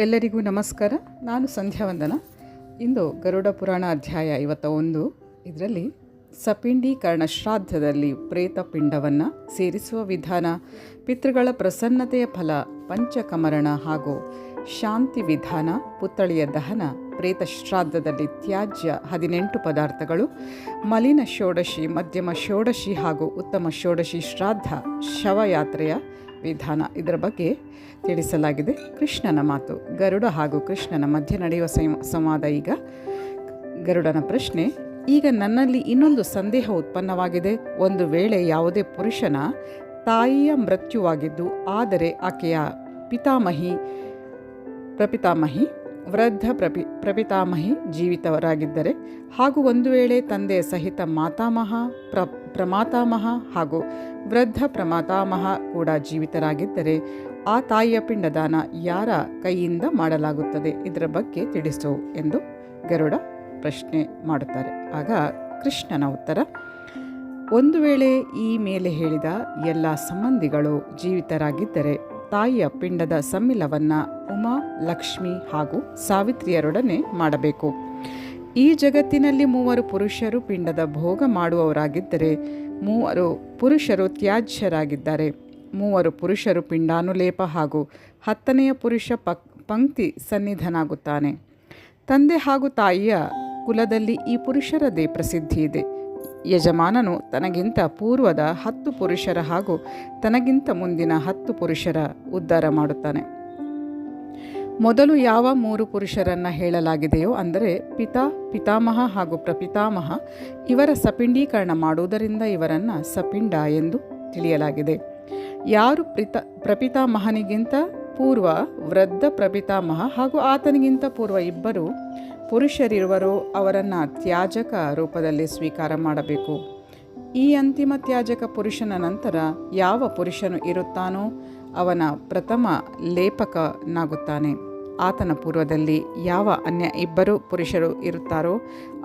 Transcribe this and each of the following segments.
ಎಲ್ಲರಿಗೂ ನಮಸ್ಕಾರ. ನಾನು ಸಂಧ್ಯಾ ವಂದನ. ಇಂದು ಗರುಡ ಪುರಾಣ ಅಧ್ಯಾಯ 51. ಇದರಲ್ಲಿ ಸಪಿಂಡೀಕರಣ ಶ್ರಾದ್ದದಲ್ಲಿ ಪ್ರೇತ ಪಿಂಡವನ್ನು ಸೇರಿಸುವ ವಿಧಾನ, ಪಿತೃಗಳ ಪ್ರಸನ್ನತೆಯ ಫಲ, ಪಂಚಕಮರಣ ಹಾಗೂ ಶಾಂತಿ ವಿಧಾನ, ಪುತ್ಥಳಿಯ ದಹನ, ಪ್ರೇತ ಶ್ರಾದ್ದದಲ್ಲಿ ತ್ಯಾಜ್ಯ 18 ಪದಾರ್ಥಗಳು, ಮಲಿನ ಷೋಡಶಿ, ಮಧ್ಯಮ ಷೋಡಶಿ ಹಾಗೂ ಉತ್ತಮ ಷೋಡಶಿ ಶ್ರಾದ್ದ, ಶವಯಾತ್ರೆಯ ವಿಧಾನ ಇದರ ಬಗ್ಗೆ ತಿಳಿಸಲಾಗಿದೆ. ಕೃಷ್ಣನ ಮಾತು. ಗರುಡ ಹಾಗೂ ಕೃಷ್ಣನ ಮಧ್ಯೆ ನಡೆಯುವ ಸಂವಾದ. ಈಗ ಗರುಡನ ಪ್ರಶ್ನೆ: ಈಗ ನನ್ನಲ್ಲಿ ಇನ್ನೊಂದು ಸಂದೇಹ ಉತ್ಪನ್ನವಾಗಿದೆ. ಒಂದು ವೇಳೆ ಯಾವುದೇ ಪುರುಷನ ತಾಯಿಯ ಮೃತ್ಯುವಾಗಿದ್ದು, ಆದರೆ ಆಕೆಯ ಪ್ರಪಿತಾಮಹಿ ವೃದ್ಧ ಪ್ರಪಿತಾಮಹಿ ಜೀವಿತವರಾಗಿದ್ದರೆ, ಹಾಗೂ ಒಂದು ವೇಳೆ ತಂದೆಯ ಸಹಿತ ಮಾತಾಮಹ, ಪ್ರಮಾತಾಮಹ ಹಾಗೂ ವೃದ್ಧ ಪ್ರಮಾತಾಮಹ ಕೂಡ ಜೀವಿತರಾಗಿದ್ದರೆ, ಆ ತಾಯಿಯ ಪಿಂಡದಾನ ಯಾರ ಕೈಯಿಂದ ಮಾಡಲಾಗುತ್ತದೆ? ಇದರ ಬಗ್ಗೆ ತಿಳಿಸು ಎಂದು ಗರುಡ ಪ್ರಶ್ನೆ ಮಾಡುತ್ತಾರೆ. ಆಗ ಕೃಷ್ಣನ ಉತ್ತರ: ಒಂದು ವೇಳೆ ಈ ಮೇಲೆ ಹೇಳಿದ ಎಲ್ಲ ಸಂಬಂಧಿಗಳು ಜೀವಿತರಾಗಿದ್ದರೆ, ತಾಯಿಯ ಪಿಂಡದ ಸಮ್ಮಿಲವನ್ನು ಉಮಾ, ಲಕ್ಷ್ಮಿ ಹಾಗೂ ಸಾವಿತ್ರಿಯರೊಡನೆ ಮಾಡಬೇಕು. ಈ ಜಗತ್ತಿನಲ್ಲಿ 3 ಪುರುಷರು ಪಿಂಡದ ಭೋಗ ಮಾಡುವವರಾಗಿದ್ದರೆ, 3 ಪುರುಷರು ತ್ಯಾಜ್ಯರಾಗಿದ್ದಾರೆ. 3 ಪುರುಷರು ಪಿಂಡಾನುಲೇಪ ಹಾಗೂ 10ನೆಯ ಪುರುಷ ಪಂಕ್ತಿ ಸನ್ನಿಧನಾಗುತ್ತಾನೆ. ತಂದೆ ಹಾಗೂ ತಾಯಿಯ ಕುಲದಲ್ಲಿ ಈ ಪುರುಷರದೇ ಪ್ರಸಿದ್ಧಿ ಇದೆ. ಯಜಮಾನನು ತನಗಿಂತ ಪೂರ್ವದ 10 ಪುರುಷರ ಹಾಗೂ ತನಗಿಂತ ಮುಂದಿನ 10 ಪುರುಷರ ಉದ್ಧಾರ ಮಾಡುತ್ತಾನೆ. ಮೊದಲು ಯಾವ 3 ಪುರುಷರನ್ನು ಹೇಳಲಾಗಿದೆಯೋ, ಅಂದರೆ ಪಿತಾಮಹ ಹಾಗೂ ಪ್ರಪಿತಾಮಹ, ಇವರ ಸಪಿಂಡೀಕರಣ ಮಾಡುವುದರಿಂದ ಇವರನ್ನು ಸಪಿಂಡ ಎಂದು ತಿಳಿಯಲಾಗಿದೆ. ಯಾರು ಪ್ರಪಿತಾಮಹನಿಗಿಂತ ಪೂರ್ವ ವೃದ್ಧ ಪ್ರಪಿತಾಮಹ ಹಾಗೂ ಆತನಿಗಿಂತ ಪೂರ್ವ 2 ಪುರುಷರಿರುವರೋ ಅವರನ್ನು ತ್ಯಾಜಕ ರೂಪದಲ್ಲಿ ಸ್ವೀಕಾರ ಮಾಡಬೇಕು. ಈ ಅಂತಿಮ ತ್ಯಾಜಕ ಪುರುಷನ ನಂತರ ಯಾವ ಪುರುಷನು ಇರುತ್ತಾನೋ ಅವನ ಪ್ರಥಮ ಲೇಪಕನಾಗುತ್ತಾನೆ. ಆತನ ಪೂರ್ವದಲ್ಲಿ ಯಾವ ಅನ್ಯ 2 ಪುರುಷರು ಇರುತ್ತಾರೋ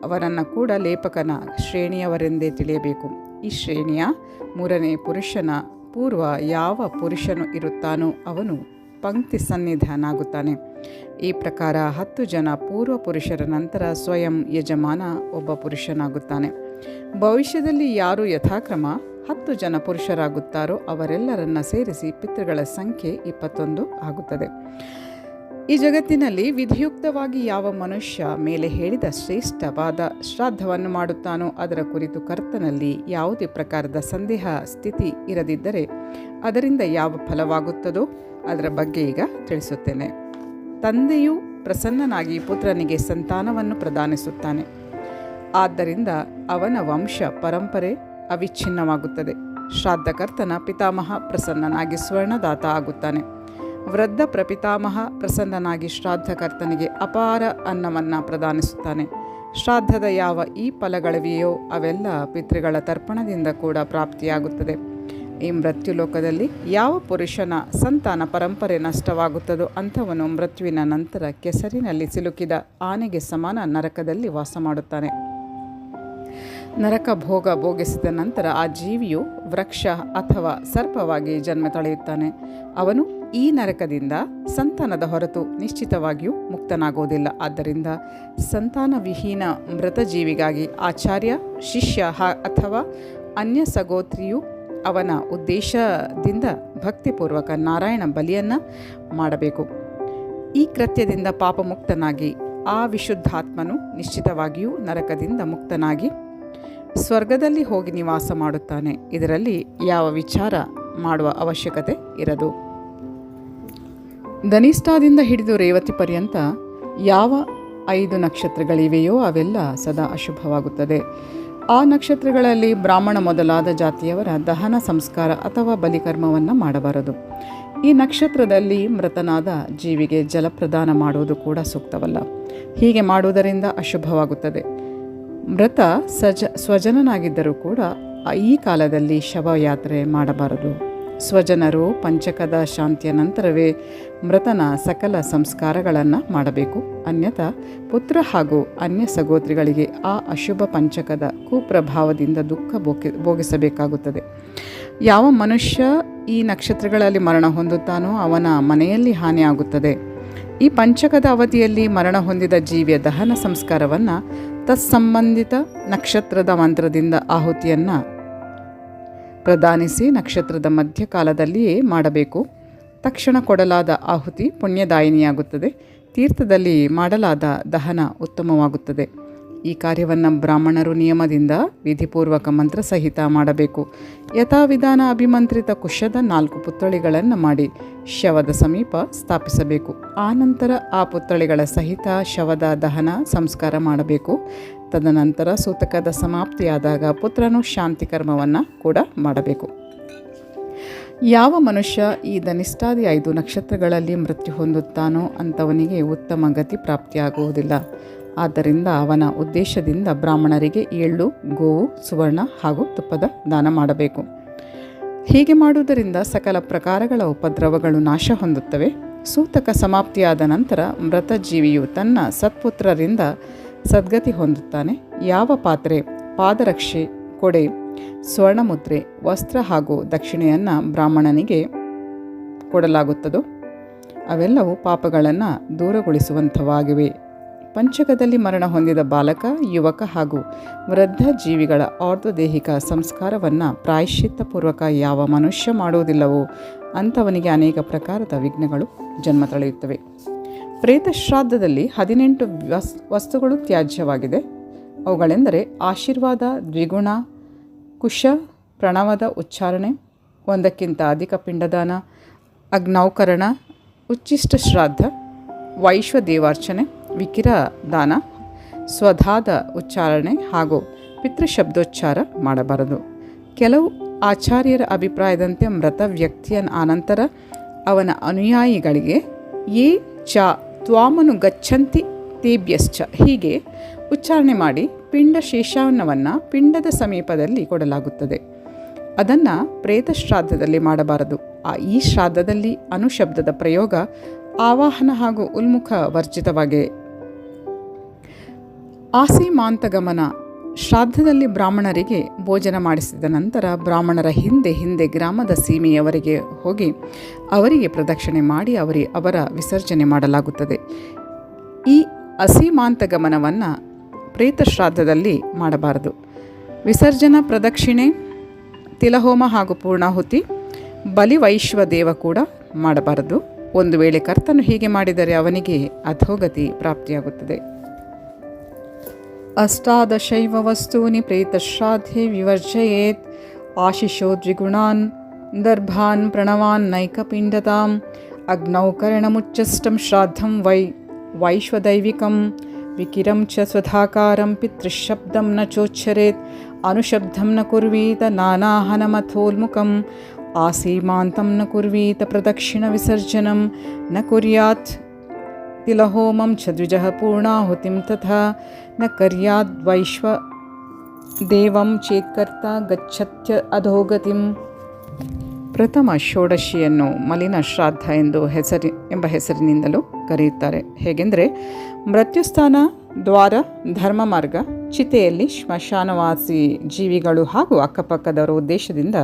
ಅವರನ್ನು ಕೂಡ ಲೇಪಕನ ಶ್ರೇಣಿಯವರೆಂದೇ ತಿಳಿಯಬೇಕು. ಈ ಶ್ರೇಣಿಯ 3ನೇ ಪುರುಷನ ಪೂರ್ವ ಯಾವ ಪುರುಷನು ಇರುತ್ತಾನೋ ಅವನು ಪಂಕ್ತಿ ಸನ್ನಿಧನಾಗುತ್ತಾನೆ. ಈ ಪ್ರಕಾರ 10 ಜನ ಪೂರ್ವ ಪುರುಷರ ನಂತರ ಸ್ವಯಂ ಯಜಮಾನ ಒಬ್ಬ ಪುರುಷನಾಗುತ್ತಾನೆ. ಭವಿಷ್ಯದಲ್ಲಿ ಯಾರು ಯಥಾಕ್ರಮ 10 ಜನ ಪುರುಷರಾಗುತ್ತಾರೋ ಅವರೆಲ್ಲರನ್ನ ಸೇರಿಸಿ ಪಿತೃಗಳ ಸಂಖ್ಯೆ 21 ಆಗುತ್ತದೆ. ಈ ಜಗತ್ತಿನಲ್ಲಿ ವಿಧಿಯುಕ್ತವಾಗಿ ಯಾವ ಮನುಷ್ಯ ಮೇಲೆ ಹೇಳಿದ ಶ್ರೇಷ್ಠವಾದ ಶ್ರಾದ್ದವನ್ನು ಮಾಡುತ್ತಾನೋ ಅದರ ಕುರಿತು ಕರ್ತನಲ್ಲಿ ಯಾವುದೇ ಪ್ರಕಾರದ ಸಂದೇಹ ಸ್ಥಿತಿ ಇರದಿದ್ದರೆ, ಅದರಿಂದ ಯಾವ ಫಲವಾಗುತ್ತದೋ ಅದರ ಬಗ್ಗೆ ಈಗ ತಿಳಿಸುತ್ತೇನೆ. ತಂದೆಯು ಪ್ರಸನ್ನನಾಗಿ ಪುತ್ರನಿಗೆ ಸಂತಾನವನ್ನು ಪ್ರದಾನಿಸುತ್ತಾನೆ. ಆದ್ದರಿಂದ ಅವನ ವಂಶ ಪರಂಪರೆ ಅವಿಚ್ಛಿನ್ನವಾಗುತ್ತದೆ. ಶ್ರಾದ್ದಕರ್ತನ ಪಿತಾಮಹ ಪ್ರಸನ್ನನಾಗಿ ಸ್ವರ್ಣದಾತ ಆಗುತ್ತಾನೆ. ವೃದ್ಧ ಪ್ರಪಿತಾಮಹ ಪ್ರಸನ್ನನಾಗಿ ಶ್ರಾದ್ದಕರ್ತನಿಗೆ ಅಪಾರ ಅನ್ನವನ್ನು ಪ್ರದಾನಿಸುತ್ತಾನೆ. ಶ್ರಾದ್ದದ ಯಾವ ಈ ಫಲಗಳಿವೆಯೋ ಅವೆಲ್ಲ ಪಿತೃಗಳ ತರ್ಪಣದಿಂದ ಕೂಡ ಪ್ರಾಪ್ತಿಯಾಗುತ್ತದೆ. ಈ ಮೃತ್ಯುಲೋಕದಲ್ಲಿ ಯಾವ ಪುರುಷನ ಸಂತಾನ ಪರಂಪರೆ ನಷ್ಟವಾಗುತ್ತದೋ ಅಂಥವನು ಮೃತ್ಯುವಿನ ನಂತರ ಕೆಸರಿನಲ್ಲಿ ಸಿಲುಕಿದ ಆನೆಗೆ ಸಮಾನ ನರಕದಲ್ಲಿ ವಾಸ ಮಾಡುತ್ತಾನೆ. ನರಕ ಭೋಗಿಸಿದ ನಂತರ ಆ ಜೀವಿಯು ವೃಕ್ಷ ಅಥವಾ ಸರ್ಪವಾಗಿ ಜನ್ಮ ತಳೆಯುತ್ತಾನೆ. ಅವನು ಈ ನರಕದಿಂದ ಸಂತಾನದ ಹೊರತು ನಿಶ್ಚಿತವಾಗಿಯೂ ಮುಕ್ತನಾಗುವುದಿಲ್ಲ. ಆದ್ದರಿಂದ ಸಂತಾನವಿಹೀನ ಮೃತ ಜೀವಿಗಾಗಿ ಆಚಾರ್ಯ, ಶಿಷ್ಯ ಅಥವಾ ಅನ್ಯ ಸಗೋತ್ರಿಯು ಅವನ ಉದ್ದೇಶದಿಂದ ಭಕ್ತಿಪೂರ್ವಕ ನಾರಾಯಣ ಬಲಿಯನ್ನು ಮಾಡಬೇಕು. ಈ ಕೃತ್ಯದಿಂದ ಪಾಪಮುಕ್ತನಾಗಿ ಆ ವಿಶುದ್ಧಾತ್ಮನು ನಿಶ್ಚಿತವಾಗಿಯೂ ನರಕದಿಂದ ಮುಕ್ತನಾಗಿ ಸ್ವರ್ಗದಲ್ಲಿ ಹೋಗಿ ನಿವಾಸ ಮಾಡುತ್ತಾನೆ. ಇದರಲ್ಲಿ ಯಾವ ವಿಚಾರ ಮಾಡುವ ಅವಶ್ಯಕತೆ ಇರದು. ಧನಿಷ್ಠಾದಿಂದ ಹಿಡಿದು ರೇವತಿ ಪರ್ಯಂತ ಯಾವ 5 ನಕ್ಷತ್ರಗಳಿವೆಯೋ ಅವೆಲ್ಲ ಸದಾ ಅಶುಭವಾಗುತ್ತದೆ. ಆ ನಕ್ಷತ್ರಗಳಲ್ಲಿ ಬ್ರಾಹ್ಮಣ ಮೊದಲಾದ ಜಾತಿಯವರ ದಹನ ಸಂಸ್ಕಾರ ಅಥವಾ ಬಲಿಕರ್ಮವನ್ನು ಮಾಡಬಾರದು. ಈ ನಕ್ಷತ್ರದಲ್ಲಿ ಮೃತನಾದ ಜೀವಿಗೆ ಜಲಪ್ರದಾನ ಮಾಡುವುದು ಕೂಡ ಸೂಕ್ತವಲ್ಲ. ಹೀಗೆ ಮಾಡುವುದರಿಂದ ಅಶುಭವಾಗುತ್ತದೆ. ಮೃತ ಸ್ವಜನನಾಗಿದ್ದರೂ ಕೂಡ ಈ ಕಾಲದಲ್ಲಿ ಶವಯಾತ್ರೆ ಮಾಡಬಾರದು. ಸ್ವಜನರು ಪಂಚಕದ ಶಾಂತಿಯ ನಂತರವೇ ಮೃತನ ಸಕಲ ಸಂಸ್ಕಾರಗಳನ್ನು ಮಾಡಬೇಕು. ಅನ್ಯಥಾ ಪುತ್ರ ಹಾಗೂ ಅನ್ಯ ಸಗೋತ್ರಿಗಳಿಗೆ ಆ ಅಶುಭ ಪಂಚಕದ ಕುಪ್ರಭಾವದಿಂದ ದುಃಖ ಭೋಗಿಸಬೇಕಾಗುತ್ತದೆ. ಯಾವ ಮನುಷ್ಯ ಈ ನಕ್ಷತ್ರಗಳಲ್ಲಿ ಮರಣ ಹೊಂದುತ್ತಾನೋ ಅವನ ಮನೆಯಲ್ಲಿ ಹಾನಿಯಾಗುತ್ತದೆ. ಈ ಪಂಚಕದ ಅವಧಿಯಲ್ಲಿ ಮರಣ ಹೊಂದಿದ ಜೀವಿಯ ದಹನ ಸಂಸ್ಕಾರವನ್ನು ತತ್ಸಂಬಂಧಿತ ನಕ್ಷತ್ರದ ಮಂತ್ರದಿಂದ ಆಹುತಿಯನ್ನು ಪ್ರದಾನಿಸಿ ನಕ್ಷತ್ರದ ಮಧ್ಯಕಾಲದಲ್ಲಿಯೇ ಮಾಡಬೇಕು. ತಕ್ಷಣ ಕೊಡಲಾದ ಆಹುತಿ ಪುಣ್ಯದಾಯಿನಿಯಾಗುತ್ತದೆ. ತೀರ್ಥದಲ್ಲಿ ಮಾಡಲಾದ ದಹನ ಉತ್ತಮವಾಗುತ್ತದೆ. ಈ ಕಾರ್ಯವನ್ನು ಬ್ರಾಹ್ಮಣರು ನಿಯಮದಿಂದ ವಿಧಿಪೂರ್ವಕ ಮಂತ್ರಸಹಿತ ಮಾಡಬೇಕು. ಯಥಾವಿಧಾನ ಅಭಿಮಂತ್ರಿತ ಕುಶದ 4 ಪುತ್ಥಳಿಗಳನ್ನು ಮಾಡಿ ಶವದ ಸಮೀಪ ಸ್ಥಾಪಿಸಬೇಕು. ಆನಂತರ ಆ ಪುತ್ಥಳಿಗಳ ಸಹಿತ ಶವದ ದಹನ ಸಂಸ್ಕಾರ ಮಾಡಬೇಕು. ತದನಂತರ ಸೂತಕದ ಸಮಾಪ್ತಿಯಾದಾಗ ಪುತ್ರನು ಶಾಂತಿ ಕರ್ಮವನ್ನು ಕೂಡ ಮಾಡಬೇಕು. ಯಾವ ಮನುಷ್ಯ ಈ ಧನಿಷ್ಠಾದಿ 5 ನಕ್ಷತ್ರಗಳಲ್ಲಿ ಮೃತ್ಯು ಹೊಂದುತ್ತಾನೋ ಅಂಥವನಿಗೆ ಉತ್ತಮ ಗತಿ ಪ್ರಾಪ್ತಿಯಾಗುವುದಿಲ್ಲ. ಆದ್ದರಿಂದ ಅವನ ಉದ್ದೇಶದಿಂದ ಬ್ರಾಹ್ಮಣರಿಗೆ ಎಳ್ಳು, ಗೋವು, ಸುವರ್ಣ ಹಾಗೂ ತುಪ್ಪದ ದಾನ ಮಾಡಬೇಕು. ಹೀಗೆ ಮಾಡುವುದರಿಂದ ಸಕಲ ಪ್ರಕಾರಗಳ ಉಪದ್ರವಗಳು ನಾಶ ಹೊಂದುತ್ತವೆ. ಸೂತಕ ಸಮಾಪ್ತಿಯಾದ ನಂತರ ಮೃತ ಜೀವಿಯು ತನ್ನ ಸತ್ಪುತ್ರರಿಂದ ಸದ್ಗತಿ ಹೊಂದುತ್ತಾನೆ. ಯಾವ ಪಾತ್ರೆ, ಪಾದರಕ್ಷೆ, ಕೊಡೆ, ಸ್ವರ್ಣಮುದ್ರೆ, ವಸ್ತ್ರ ಹಾಗೂ ದಕ್ಷಿಣೆಯನ್ನು ಬ್ರಾಹ್ಮಣನಿಗೆ ಕೊಡಲಾಗುತ್ತದೋ ಅವೆಲ್ಲವೂ ಪಾಪಗಳನ್ನು ದೂರಗೊಳಿಸುವಂಥವಾಗಿವೆ. ಪಂಚಕದಲ್ಲಿ ಮರಣ ಹೊಂದಿದ ಬಾಲಕ, ಯುವಕ ಹಾಗೂ ವೃದ್ಧ ಜೀವಿಗಳ ಆರ್ಧದೈಹಿಕ ಸಂಸ್ಕಾರವನ್ನು ಪ್ರಾಯಶ್ಚಿತ್ತಪೂರ್ವಕ ಯಾವ ಮನುಷ್ಯ ಮಾಡುವುದಿಲ್ಲವೋ ಅಂಥವನಿಗೆ ಅನೇಕ ಪ್ರಕಾರದ ವಿಘ್ನಗಳು ಜನ್ಮ ತಳೆಯುತ್ತವೆ. ಪ್ರೇತ ಶ್ರಾದ್ದದಲ್ಲಿ 18 ವಸ್ತುಗಳು ತ್ಯಾಜ್ಯವಾಗಿದೆ. ಅವುಗಳೆಂದರೆ ಆಶೀರ್ವಾದ, ದ್ವಿಗುಣ, ಕುಶ, ಪ್ರಣವದ ಉಚ್ಚಾರಣೆ, ಒಂದಕ್ಕಿಂತ ಅಧಿಕ ಪಿಂಡದಾನ, ಅಗ್ನೌಕರಣ, ಉಚ್ಚಿಷ್ಟ ಶ್ರಾದ್ದ, ವೈಶ್ವದೇವಾರ್ಚನೆ, ವಿಕಿರ ದಾನ, ಸ್ವಧಾದ ಉಚ್ಚಾರಣೆ ಹಾಗೂ ಪಿತೃಶಬ್ದೋಚ್ಚಾರ ಮಾಡಬಾರದು. ಕೆಲವು ಆಚಾರ್ಯರ ಅಭಿಪ್ರಾಯದಂತೆ ಮೃತ ವ್ಯಕ್ತಿಯ ಅನಂತರ ಅವನ ಅನುಯಾಯಿಗಳಿಗೆ ಯೇ ಚ ತ್ವಾಮನು ಗಚ್ಚಂತಿ ತೇಭ್ಯಶ್ಚ ಹೀಗೆ ಉಚ್ಚಾರಣೆ ಮಾಡಿ ಪಿಂಡ ಶೇಷಾನ್ನವನ್ನು ಪಿಂಡದ ಸಮೀಪದಲ್ಲಿ ಕೊಡಲಾಗುತ್ತದೆ. ಅದನ್ನು ಪ್ರೇತ ಶ್ರಾದ್ದದಲ್ಲಿ ಮಾಡಬಾರದು. ಈ ಶ್ರಾದ್ದದಲ್ಲಿ ಅನುಶಬ್ದದ ಪ್ರಯೋಗ, ಆವಾಹನ ಹಾಗೂ ಉಲ್ಮುಖ ವರ್ಜಿತವಾಗಿದೆ. ಆಸೀಮಾಂತಗಮನ ಶ್ರಾದ್ದದಲ್ಲಿ ಬ್ರಾಹ್ಮಣರಿಗೆ ಭೋಜನ ಮಾಡಿಸಿದ ನಂತರ ಬ್ರಾಹ್ಮಣರ ಹಿಂದೆ ಗ್ರಾಮದ ಸೀಮೆಯವರೆಗೆ ಹೋಗಿ ಅವರಿಗೆ ಪ್ರದಕ್ಷಿಣೆ ಮಾಡಿ ಅವರ ವಿಸರ್ಜನೆ ಮಾಡಲಾಗುತ್ತದೆ. ಈ ಅಸೀಮಾಂತಗಮನವನ್ನು ಪ್ರೇತ ಶ್ರಾದ್ದದಲ್ಲಿ ಮಾಡಬಾರದು. ವಿಸರ್ಜನಾ ಪ್ರದಕ್ಷಿಣೆ, ತಿಲಹೋಮ ಹಾಗೂ ಪೂರ್ಣಾಹುತಿ, ಬಲಿವೈಶ್ವದೇವ ಕೂಡ ಮಾಡಬಾರದು. ಒಂದು ವೇಳೆ ಕರ್ತನು ಹೀಗೆ ಮಾಡಿದರೆ ಅವನಿಗೆ ಅಧೋಗತಿ ಪ್ರಾಪ್ತಿಯಾಗುತ್ತದೆ. ಅಷ್ಟಾದಶೈವ ವಸ್ತೂನಿ ಪ್ರೇತಶ್ರಾದ್ಧೆ ವಿವರ್ಜಯೇತ್. ಆಶಿಷೋ ದ್ವಿಗುಣಾನ್ ದರ್ಭಾನ್ ಪ್ರಣವಾನ್ ನೈಕಪಿಂಡತಾಂ. ಅಗ್ನೌಕರಣಮುಚ್ಚಷ್ಟಂ ಶ್ರಾದ್ದಂ ವೈಶ್ವದೈವಿಕಂ. ವಿಕಿರಂ ಚ ಸ್ವಧಾಕಾರಂ ಪಿತೃಶಬ್ದಂ ನ ಚೋಚ್ಚರೇತ್. ಅನುಶಬ್ದಂ ನ ಕುರ್ವೀತ ನಾನಾಹನಮಥೋಲ್ಮುಖಂ. ಆಸೀಮಾಂತಂ ನ ಕುರ್ವೀತ ಪ್ರದಕ್ಷಿಣ ವಿಸರ್ಜನಂ ನ ಕುರ್ಯಾತ್. ತಿಲಹೋಮಂ ಚ ದ್ವಿಜಃ ಪೂರ್ಣಾಹುತಿಂ ತಥಾ ನ ಕರ್ಯಾದ್. ವೈಶ್ವದೇವಂ ಚೇತ್ಕರ್ತ ಗಚ್ಚತ್ಯ ಅಧೋಗತಿಂ. ಪ್ರಥಮ ಷೋಡಶಿಯನ್ನು ಮಲಿನ ಶ್ರಾದ್ದ ಎಂಬ ಹೆಸರಿನಿಂದಲೂ ಕರೆಯುತ್ತಾರೆ. ಹೇಗೆಂದರೆ ಮೃತ್ಯುಸ್ಥಾನ, ದ್ವಾರ, ಧರ್ಮ ಮಾರ್ಗ, ಚಿತೆಯಲ್ಲಿ ಸ್ಮಶಾನವಾಸಿ ಜೀವಿಗಳು ಹಾಗೂ ಅಕ್ಕಪಕ್ಕದವರ ಉದ್ದೇಶದಿಂದ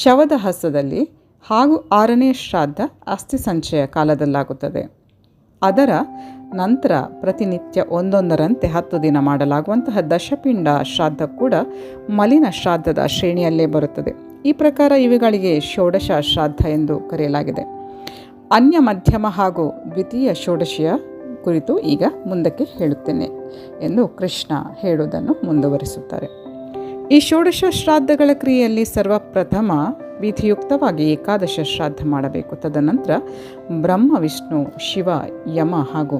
ಶವದ ಹಸ್ತದಲ್ಲಿ ಹಾಗೂ 6ನೇ ಶ್ರಾದ್ದ ಅಸ್ಥಿ ಸಂಚಯ ಕಾಲದಲ್ಲಾಗುತ್ತದೆ. ಅದರ ನಂತರ ಪ್ರತಿನಿತ್ಯ ಒಂದೊಂದರಂತೆ 10 ದಿನ ಮಾಡಲಾಗುವಂತಹ ದಶಪಿಂಡ ಶ್ರಾದ್ದ ಕೂಡ ಮಲಿನ ಶ್ರಾದ್ದದ ಶ್ರೇಣಿಯಲ್ಲೇ ಬರುತ್ತದೆ. ಈ ಪ್ರಕಾರ ಇವುಗಳಿಗೆ ಷೋಡಶ ಶ್ರಾದ್ದ ಎಂದು ಕರೆಯಲಾಗಿದೆ. ಅನ್ಯ ಮಧ್ಯಮ ಹಾಗೂ ದ್ವಿತೀಯ ಷೋಡಶಿಯ ಕುರಿತು ಈಗ ಮುಂದಕ್ಕೆ ಹೇಳುತ್ತೇನೆ ಎಂದು ಕೃಷ್ಣ ಹೇಳುವುದನ್ನು ಮುಂದುವರಿಸುತ್ತಾರೆ. ಈ ಷೋಡಶ ಶ್ರಾದ್ದಗಳ ಕ್ರಿಯೆಯಲ್ಲಿ ಸರ್ವಪ್ರಥಮ ವಿಧಿಯುಕ್ತವಾಗಿ ಏಕಾದಶ ಶ್ರಾದ್ದ ಮಾಡಬೇಕು. ತದನಂತರ ಬ್ರಹ್ಮ, ವಿಷ್ಣು, ಶಿವ, ಯಮ ಹಾಗೂ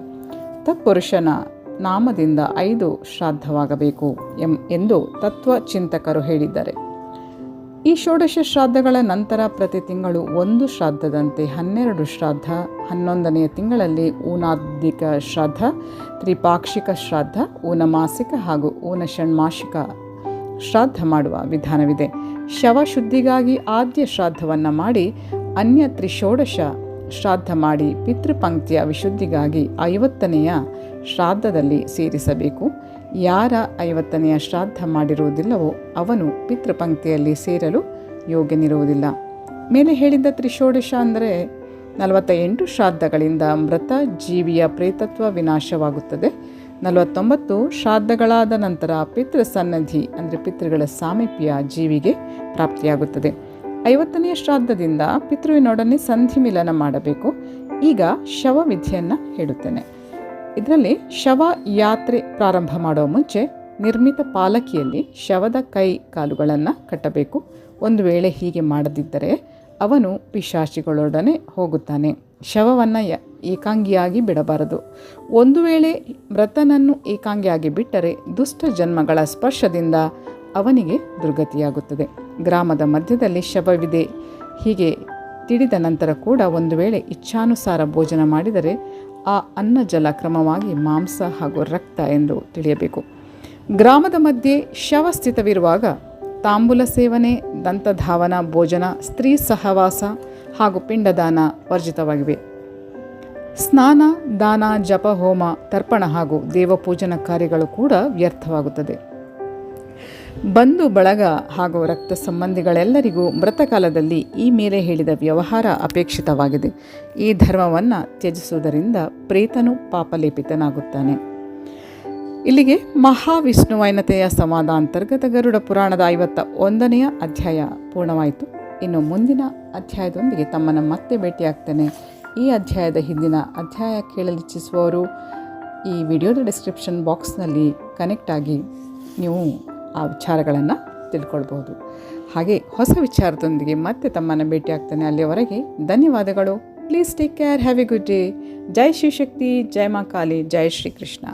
ತತ್ಪುರುಷನ ನಾಮದಿಂದ 5 ಶ್ರಾದ್ದವಾಗಬೇಕು ಎಂದು ತತ್ವಚಿಂತಕರು ಹೇಳಿದ್ದಾರೆ. ಈ ಷೋಡಶ ಶ್ರಾದ್ದಗಳ ನಂತರ ಪ್ರತಿ ತಿಂಗಳು 1 ಶ್ರಾದ್ದದಂತೆ 12 ಶ್ರಾದ್ದ, 11ನೆಯ ತಿಂಗಳಲ್ಲಿ ಊನಾದಿಕ ಶ್ರಾದ್ದ, ತ್ರಿಪಾಕ್ಷಿಕ ಶ್ರಾದ್ದ, ಊನಮಾಸಿಕ ಹಾಗೂ ಊನಷಣ್ಮಾಸಿಕ ಶ್ರಾದ್ದ ಮಾಡುವ ವಿಧಾನವಿದೆ. ಶವ ಶುದ್ಧಿಗಾಗಿ ಆದ್ಯ ಶ್ರಾದ್ದವನ್ನು ಮಾಡಿ ಅನ್ಯ ತ್ರಿಷೋಡಶ ಶ್ರಾದ್ದ ಮಾಡಿ ಪಿತೃಪಂಕ್ತಿಯ ವಿಶುದ್ಧಿಗಾಗಿ 50ನೆಯ ಶ್ರಾದ್ದದಲ್ಲಿ ಸೇರಿಸಬೇಕು. ಯಾರ 50ನೆಯ ಶ್ರಾದ್ದ ಮಾಡಿರುವುದಿಲ್ಲವೋ ಅವನು ಪಿತೃಪಂಕ್ತಿಯಲ್ಲಿ ಸೇರಲು ಯೋಗ್ಯನಿರುವುದಿಲ್ಲ. ಮೇಲೆ ಹೇಳಿದ್ದ ತ್ರಿಷೋಡಶ ಅಂದರೆ 48 ಶ್ರಾದ್ದಗಳಿಂದ ಮೃತ ಜೀವಿಯ ಪ್ರೇತತ್ವ ವಿನಾಶವಾಗುತ್ತದೆ. 49 ಶ್ರಾದ್ದಗಳಾದ ನಂತರ ಪಿತೃ ಸನ್ನಧಿ ಅಂದರೆ ಪಿತೃಗಳ ಸಾಮೀಪ್ಯ ಜೀವಿಗೆ ಪ್ರಾಪ್ತಿಯಾಗುತ್ತದೆ. 50ನೇ ಶ್ರಾದ್ದದಿಂದ ಪಿತೃವಿನೊಡನೆ ಸಂಧಿ ಮಿಲನ ಮಾಡಬೇಕು. ಈಗ ಶವ ವಿಧಿಯನ್ನು ಹೇಳುತ್ತೇನೆ. ಇದರಲ್ಲಿ ಶವ ಯಾತ್ರೆ ಪ್ರಾರಂಭ ಮಾಡುವ ಮುಂಚೆ ನಿರ್ಮಿತ ಪಾಲಕಿಯಲ್ಲಿ ಶವದ ಕೈ ಕಾಲುಗಳನ್ನು ಕಟ್ಟಬೇಕು. ಒಂದು ವೇಳೆ ಹೀಗೆ ಮಾಡದಿದ್ದರೆ ಅವನು ಪಿಶಾಚಿಗಳೊಡನೆ ಹೋಗುತ್ತಾನೆ. ಶವವನ್ನು ಏಕಾಂಗಿಯಾಗಿ ಬಿಡಬಾರದು. ಒಂದು ವೇಳೆ ಮೃತನನ್ನು ಏಕಾಂಗಿಯಾಗಿ ಬಿಟ್ಟರೆ ದುಷ್ಟ ಜನ್ಮಗಳ ಸ್ಪರ್ಶದಿಂದ ಅವನಿಗೆ ದುರ್ಗತಿಯಾಗುತ್ತದೆ. ಗ್ರಾಮದ ಮಧ್ಯದಲ್ಲಿ ಶವವಿದೆ ಹೀಗೆ ತಿಳಿದ ನಂತರ ಕೂಡ ಒಂದು ವೇಳೆ ಇಚ್ಛಾನುಸಾರ ಭೋಜನ ಮಾಡಿದರೆ ಆ ಅನ್ನ ಜಲ ಕ್ರಮವಾಗಿ ಮಾಂಸ ಹಾಗೂ ರಕ್ತ ಎಂದು ತಿಳಿಯಬೇಕು. ಗ್ರಾಮದ ಮಧ್ಯೆ ಶವ ಸ್ಥಿತವಿರುವಾಗ ತಾಂಬೂಲ ಸೇವನೆ, ದಂತಧಾವನ, ಭೋಜನ, ಸ್ತ್ರೀ ಸಹವಾಸ ಹಾಗೂ ಪಿಂಡದಾನ ವರ್ಜಿತವಾಗಿವೆ. ಸ್ನಾನ, ದಾನ, ಜಪ, ಹೋಮ, ತರ್ಪಣ ಹಾಗೂ ದೇವಪೂಜನ ಕಾರ್ಯಗಳು ಕೂಡ ವ್ಯರ್ಥವಾಗುತ್ತದೆ. ಬಂಧು ಬಳಗ ಹಾಗೂ ರಕ್ತ ಸಂಬಂಧಿಗಳೆಲ್ಲರಿಗೂ ಮೃತಕಾಲದಲ್ಲಿ ಈ ಮೇಲೆ ಹೇಳಿದ ವ್ಯವಹಾರ ಅಪೇಕ್ಷಿತವಾಗಿದೆ. ಈ ಧರ್ಮವನ್ನು ತ್ಯಜಿಸುವುದರಿಂದ ಪ್ರೇತನು ಪಾಪಲೇಪಿತನಾಗುತ್ತಾನೆ. ಇಲ್ಲಿಗೆ ಮಹಾವಿಷ್ಣುವೈನತೆಯ ಸಂವಾದ ಅಂತರ್ಗತ ಗರುಡ ಪುರಾಣದ 51ನೇ ಅಧ್ಯಾಯ ಪೂರ್ಣವಾಯಿತು. ಇನ್ನು ಮುಂದಿನ ಅಧ್ಯಾಯದೊಂದಿಗೆ ತಮ್ಮನ್ನು ಮತ್ತೆ ಭೇಟಿಯಾಗ್ತೇನೆ. ಈ ಅಧ್ಯಾಯದ ಹಿಂದಿನ ಅಧ್ಯಾಯ ಕೇಳಲಿಚ್ಛಿಸುವವರು ಈ ವಿಡಿಯೋದ ಡಿಸ್ಕ್ರಿಪ್ಷನ್ ಬಾಕ್ಸ್ನಲ್ಲಿ ಕನೆಕ್ಟ್ ಆಗಿ ನೀವು ಆ ವಿಚಾರಗಳನ್ನು ತಿಳ್ಕೊಳ್ಬೋದು. ಹಾಗೆ ಹೊಸ ವಿಚಾರದೊಂದಿಗೆ ಮತ್ತೆ ತಮ್ಮನ್ನು ಭೇಟಿಯಾಗ್ತೇನೆ. ಅಲ್ಲಿಯವರೆಗೆ ಧನ್ಯವಾದಗಳು. Please take care. Have a good day. ಜೈ ಶಿವಶಕ್ತಿ, ಜೈ ಮಾ ಕಾಳಿ, ಜೈ ಶ್ರೀಕೃಷ್ಣ.